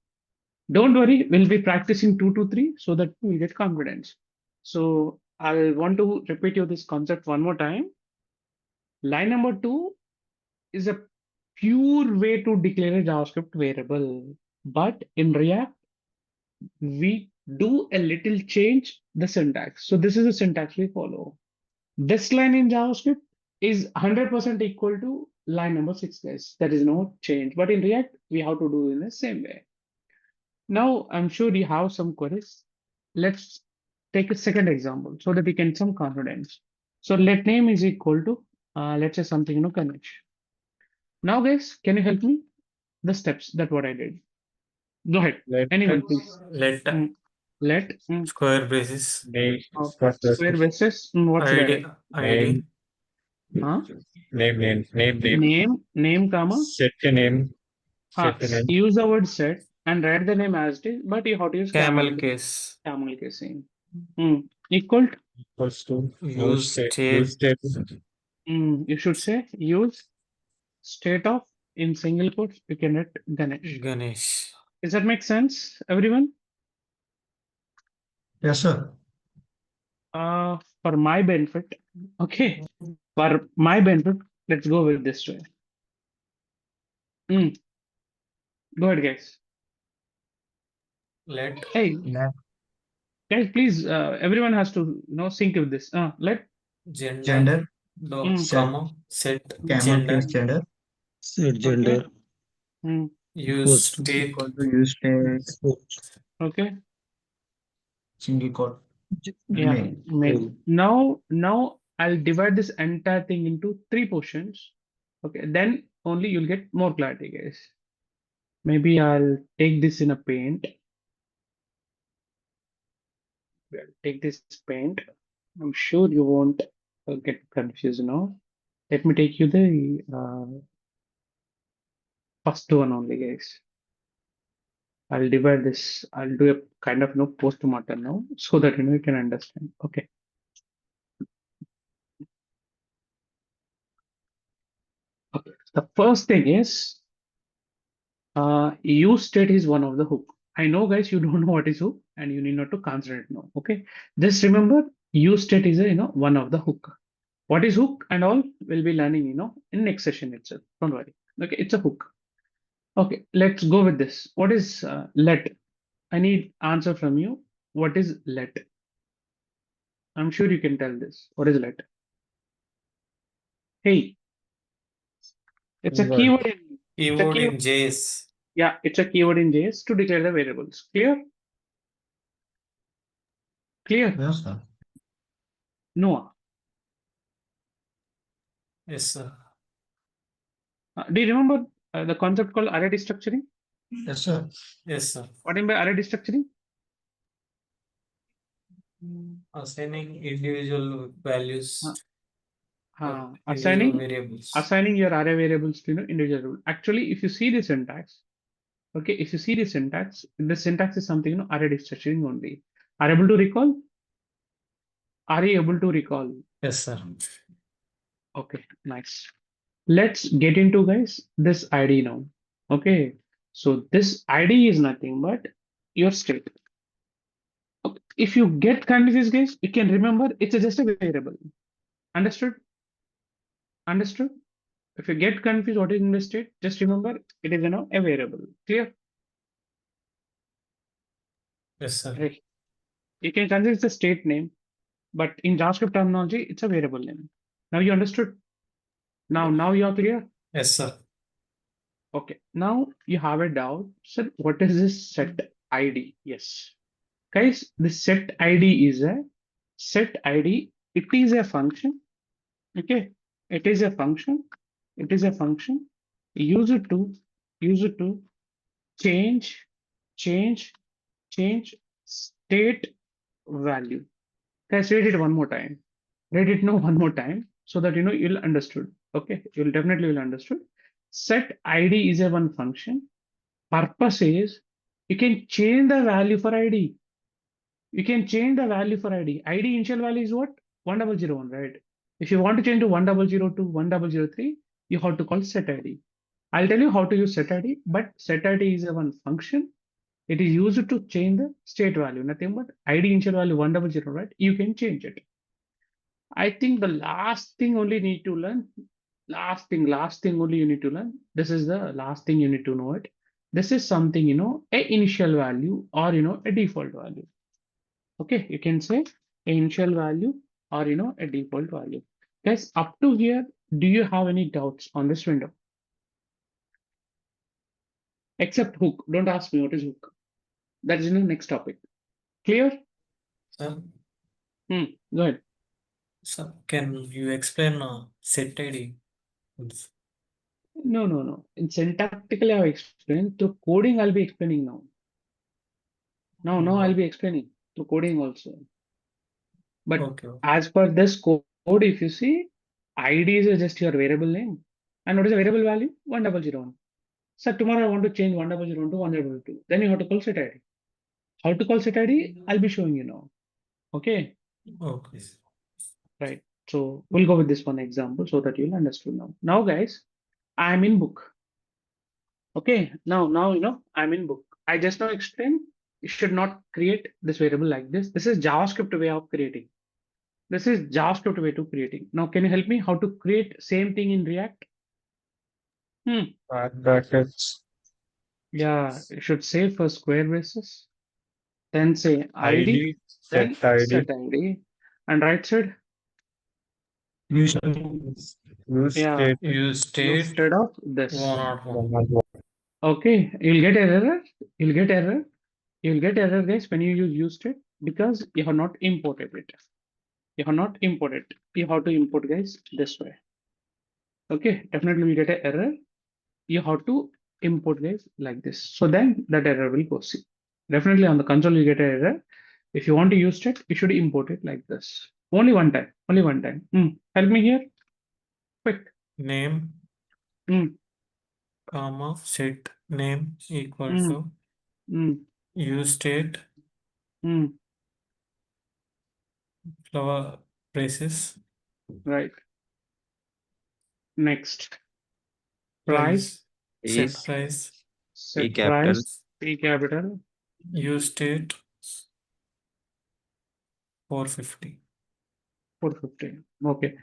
Don't worry, we'll be practicing 2 to 3 so that we get confidence. So I'll want to repeat you this concept one more time. Line number 2 is a pure way to declare a JavaScript variable. But in React, we do a little change the syntax. So this is the syntax we follow. This line in JavaScript is 100% equal to line number 6, guys. There is no change. But in React, we have to do in the same way. Now, I'm sure you have some queries. Let's take a second example so that we can some confidence. So let name is equal to, let's say something, Ganesh. Now, guys, can you help me? The steps that what I did. Go ahead. Let Anyone, please. Let Let square braces name, square basis. What's ID name, Huh? Name, comma. set the name, Huh. set the name, Use the word set and write the name as it is, but you have to use camel case. camel casing. Equal to, equals to Use state. use state, you should say use state of in single quotes you can write Ganesh. Ganesh. Does that make sense, everyone? Yes, sir. For my benefit, okay. For my benefit, let's go with this way. Go ahead, guys. Let Hey, Let guys, please. Everyone has to sync with this. Let gender. set Comma set camel gender. case gender Set gender Use equals to state. equal to use state okay. single quote Yeah, main. main. Now I'll divide this entire thing into 3 portions. Okay, then only you'll get more clarity, guys. Maybe I'll take this in a paint. We'll take this paint. I'm sure you won't get confused now. Let me take you the first one only, guys. I'll divide this. I'll do a kind of post-mortem now so that you can understand. Okay. Okay. The first thing is use state is one of the hook. I know, guys, you don't know what is hook and you need not to consider it now. Okay. Just remember use state is a one of the hook. What is hook and all we'll be learning in next session itself. Don't worry. Okay, it's a hook. Okay, let's go with this. What is let? I need answer from you. What is let? I'm sure you can tell this. What is let? Hey, it's a Keyword. keyword in Keyword in JS. yeah, it's a keyword in JS to declare the variables. Clear? Clear? Yes, sir. Noah. Yes, sir. Do you remember the concept called array destructuring? Yes, sir. Yes, sir. What do you mean by array destructuring? Assigning individual values. Assigning variables. assigning your array variables to individual. Actually, if you see the syntax, okay, if you see the syntax is something array destructuring only. Are you able to recall? Are you able to recall? Yes, sir. Okay, nice. Let's get into guys this ID now. Okay, so this ID is nothing but your state. Okay. If you get confused, guys, you can remember it's just a variable. Understood? Understood? If you get confused what is in the state, just remember it is a variable. Clear? Yes, sir. Right. You can consider it's a state name, but in JavaScript terminology, it's a variable name. Now you understood? Now you are clear? Yes, sir. Okay, now you have a doubt. So what is this set ID? Yes. Guys, the set ID is a set ID. It is a function. Okay, it is a function. It is a function. Use it to change state value. Guys, read it one more time. Read it now one more time so that you'll understood. Okay, you'll definitely will understood. set ID is a one function. Purpose is you can change the value for ID. You can change the value for ID. ID initial value is what? 1001, right? If you want to change to 1002, 1003, you have to call set ID. I'll tell you how to use set ID, but set ID is a one function. It is used to change the state value, nothing but ID initial value 100, right? You can change it. I think the last thing only need to learn. Last thing only you need to learn. This is the last thing you need to know it. This is something, a initial value or, a default value. Okay, you can say a initial value or, a default value. Guys, up to here, do you have any doubts on this window? Except hook. Don't ask me what is hook. That is in the next topic. Clear? Sir, Go ahead. sir, can you explain set ID? No. In syntactically, I've explained. Through coding, I'll be explaining now. Now I'll be explaining through coding also. But Okay. as per this code, if you see, ID is just your variable name. And what is the variable value? 1001. So tomorrow I want to change 1001 to 1002. Then you have to call set ID. How to call set ID? I'll be showing you now. Okay. Okay. Right. So we'll go with this one example so that you'll understand now. Now, guys, I'm in book. Okay. Now, I'm in book. I just now explained you should not create this variable like this. This is JavaScript way of creating. This is JavaScript way to creating. Now, can you help me how to create same thing in React? Brackets. Yeah, you should say for square braces. Then say ID, ID, then set ID, set ID, and right side, Use use yeah, state. Use state instead of this. 101. Okay, you'll get error. You'll get error. You'll get error, guys, when you use state because you have not imported it. You have not imported. You have to import, guys, this way. Okay, definitely we get an error. You have to import, guys, like this. So then that error will go. See, definitely on the console you get an error. If you want to use it, you should import it like this. Only one time. Only one time. Help me here. Quick. Name, comma, set name equal to use state, flower braces, Right. Next. Price. set Is price, Set capital. price. P capital. use state 450. 450. Okay.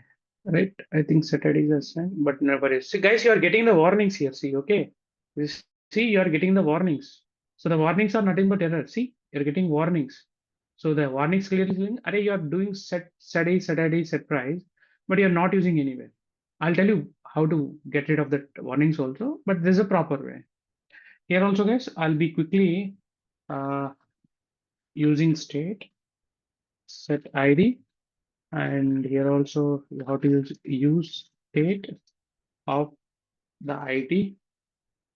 Right. I think set ID is assigned, but never is. See, guys, you are getting the warnings here. See, okay. See, you are getting the warnings. So the warnings are nothing but error. See, you're getting warnings. So the warnings clearly saying, array, you are doing set ID, set price, but you're not using anywhere. I'll tell you how to get rid of that warnings also, but this is a proper way. Here also, guys, I'll be quickly using state, set ID, and here also you have to use state of the ID.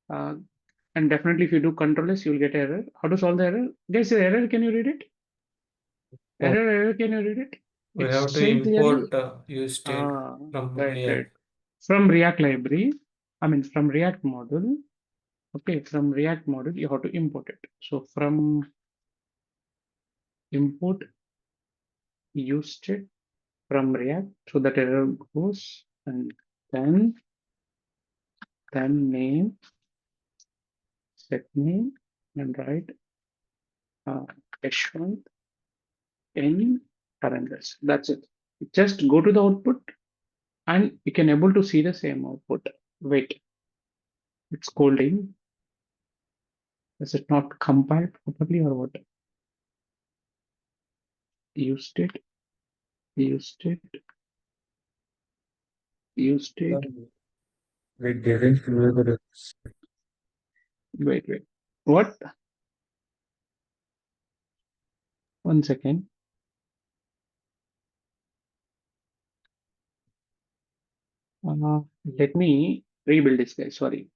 And definitely if you do control S, you'll get error. How to solve the error? Guys, the error, can you read it? Error, can you read it? We It's have to saying clearly- import use state from right. React. From React library, from React module. Okay, from React module, you have to import it. So from import use state from React, so that error goes, and then name, set name, and write Yashwant in parentheses. That's it. Just go to the output and you can able to see the same output. Wait, it's scolding. Is it not compiled properly or what? Used it. We didn't use it. Wait. What? One second. Let me rebuild this, guys. Sorry.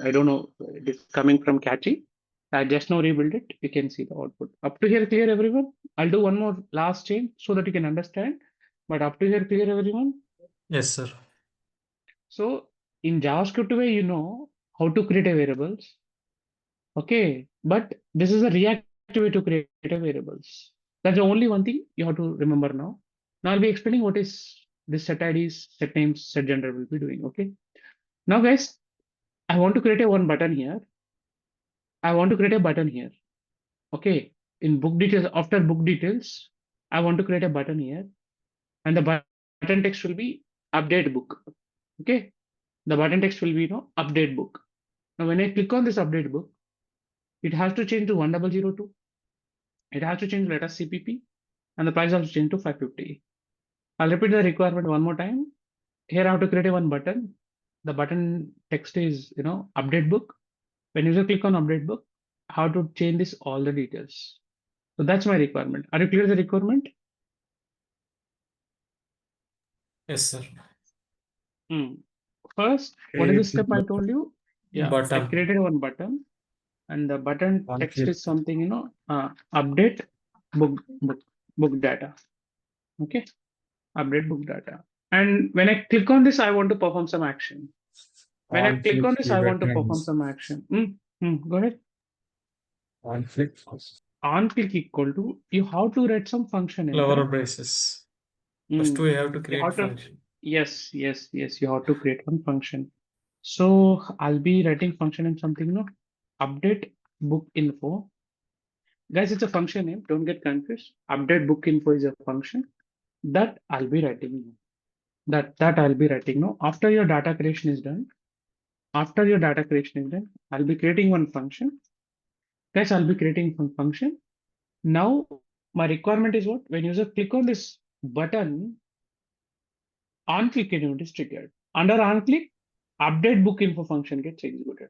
I don't know. It is coming from catchy. I just now rebuild it. You can see the output. Up to here, clear, everyone? I'll do one more last change so that you can understand. But up to here, clear, everyone? Yes, sir. So in JavaScript way, you know how to create a variables. Okay, but this is a reactive way to create a variables. That's the only one thing you have to remember now. Now I'll be explaining what is this set IDs, set names, set gender will be doing. Okay. Now guys, I want to create a one button here. I want to create a button here. Okay. In book details, after book details, I want to create a button here, and the button text will be update book. Okay. The button text will be, you know, update book. Now when I click on this update book, it has to change to 1002. It has to change letter CPP, and the price has to change to 550. I'll repeat the requirement one more time. Here I have to create a one button. The button text is, you know, update book. When user click on update book, how to change this all the details. So that's my requirement. Are you clear the requirement? Yes, sir. First, what is the step I told you? Yeah, I Button. created one button, and the button One text click. is something, you know, update book data. Okay, update book data. And when I click on this, I want to perform some action. When I On click on click this, I want to buttons. perform some action. Go ahead. On click. On click equal to, you have to write some function. Lower enter. braces. First we have to create have to- function. Yes, you have to create one function. So I'll be writing function in something, no, update book info. Guys, it's a function name, don't get confused. Update book info is a function that I'll be writing. That I'll be writing. No, after your data creation is done, I'll be creating one function. Guys, I'll be creating one function. Now my requirement is what? When user click on this button, on click event is triggered. Under on click, update book info function gets executed.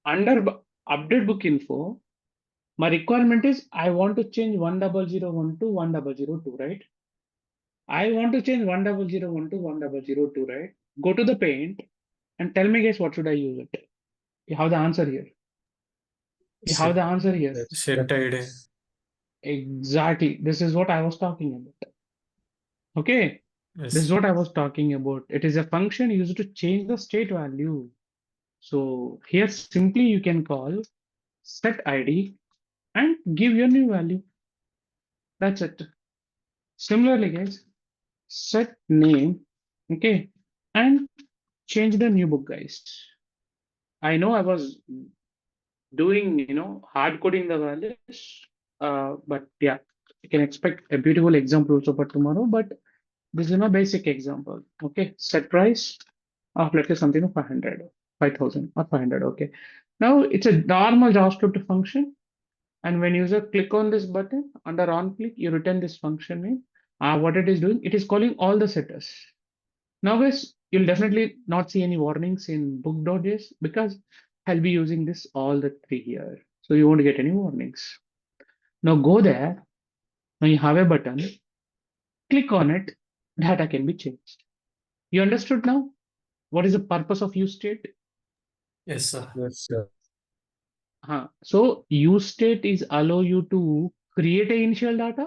Under update book info, my requirement is I want to change 10001 to 1002, right? I want to change 10001 to 1002, right? Go to the paint and tell me, guys, what should I use it? You have the answer here. You have the answer here. Yes, Set ID. Exactly. This is what I was talking about. Okay. Yes. This is what I was talking about. It is a function used to change the state value. So here simply you can call set ID and give your new value. That's it. Similarly, guys, set name, okay, and change the new book, guys. I know I was doing, you know, hard coding the values, but yeah, you can expect a beautiful example also for tomorrow, but this is a basic example. Okay, set price of let's say something of 500, 5,000 or 500. Okay, now it's a normal JavaScript function, and when user click on this button under on click, you return this function name. What it is doing, it is calling all the setters. Now, guys, you'll definitely not see any warnings in book.js because I'll be using this all the three here, so you won't get any warnings. Now go there. Now you have a button. Click on it. Data can be changed. You understood now? What is the purpose of use state? Yes, sir. yes, sir. So use state is allow you to create a initial data.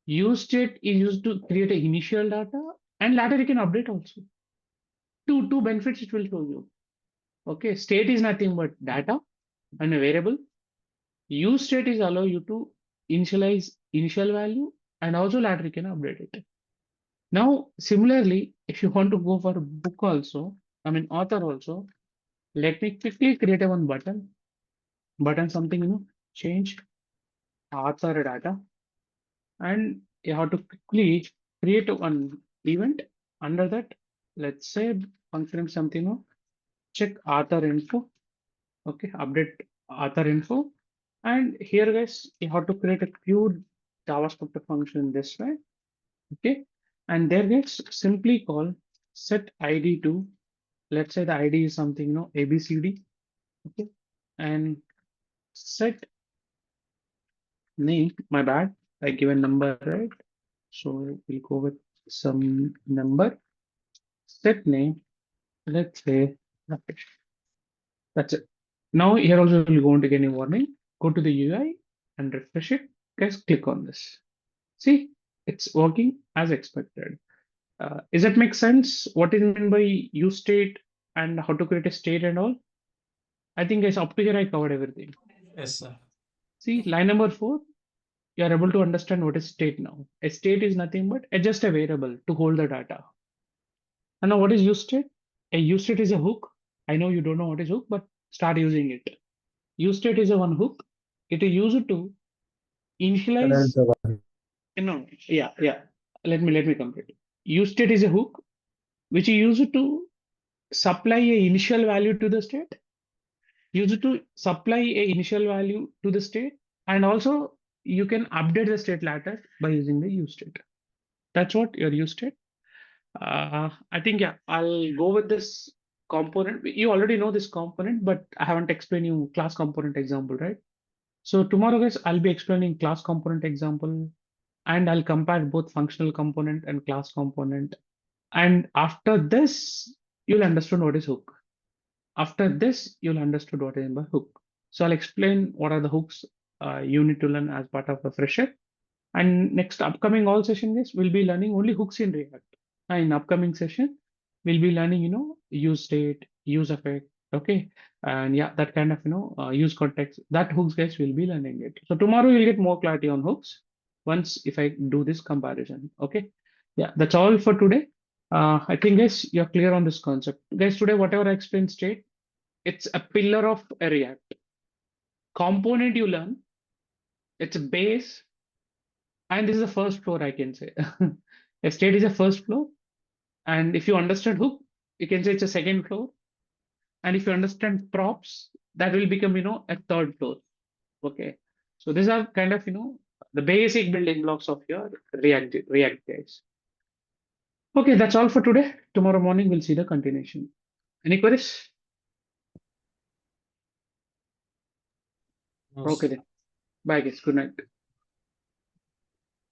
Use state is used to create a initial data, and later you can update also. Two benefits it will show you. Okay, state is nothing but data and a variable. Use state is allow you to initialize initial value, and also later you can update it. Now, similarly, if you want to go for book also, I mean author also, let me quickly create a one button. Button something, you know, change author data, and you have to quickly create one event. Under that, let's say function something, you know, check author info. Okay, update author info. And here, guys, you have to create a pure JavaScript function this way. Okay, and there gets simply call set ID to, let's say the ID is something, you know, ABCD. Okay, and set name, my bad, I give a number, right? So we'll go with some number. Set name, let's say Rakesh. That's it. Now here also you won't get any warning. Go to the UI and refresh it. Guys, click on this. See, it's working as expected. Does that make sense? What is meant by use state and how to create a state and all. I think guys, up to here I covered everything. Yes, sir. See, line number 4, you are able to understand what is state now. A state is nothing but just a variable to hold the data. And now what is use state? A use state is a hook. I know you don't know what is hook, but start using it. Use state is a one hook. It is used to initialize. No, yeah. Let me complete. Use state is a hook which is used to supply a initial value to the state. Used to supply a initial value to the state, and also you can update the state later by using the use state. That's what your use state. I think yeah, I'll go with this component. You already know this component, but I haven't explained you class component example, right? So tomorrow, guys, I'll be explaining class component example, and I'll compare both functional component and class component. And after this, you'll understand what is hook. After this, you'll understand what is by hook. So I'll explain what are the hooks you need to learn as part of a fresher. And next upcoming all session, guys, we'll be learning only hooks in React. In upcoming session, we'll be learning, use state, use effect, okay, and yeah, that kind of, use context. That hooks, guys, will be learning it. So tomorrow you'll get more clarity on hooks once if I do this comparison, okay. Yeah, that's all for today. I think, guys, you're clear on this concept, guys. Today, whatever I explained state, it's a pillar of a React component you learn. It's a base, and this is the first floor, I can say. A state is a first floor. And if you understand hook, you can say it's a second floor. And if you understand props, that will become, a third floor. Okay. So these are kind of, the basic building blocks of your React guys. Okay, that's all for today. Tomorrow morning, we'll see the continuation. Any queries? No, Okay sir. then. Bye guys. Good night.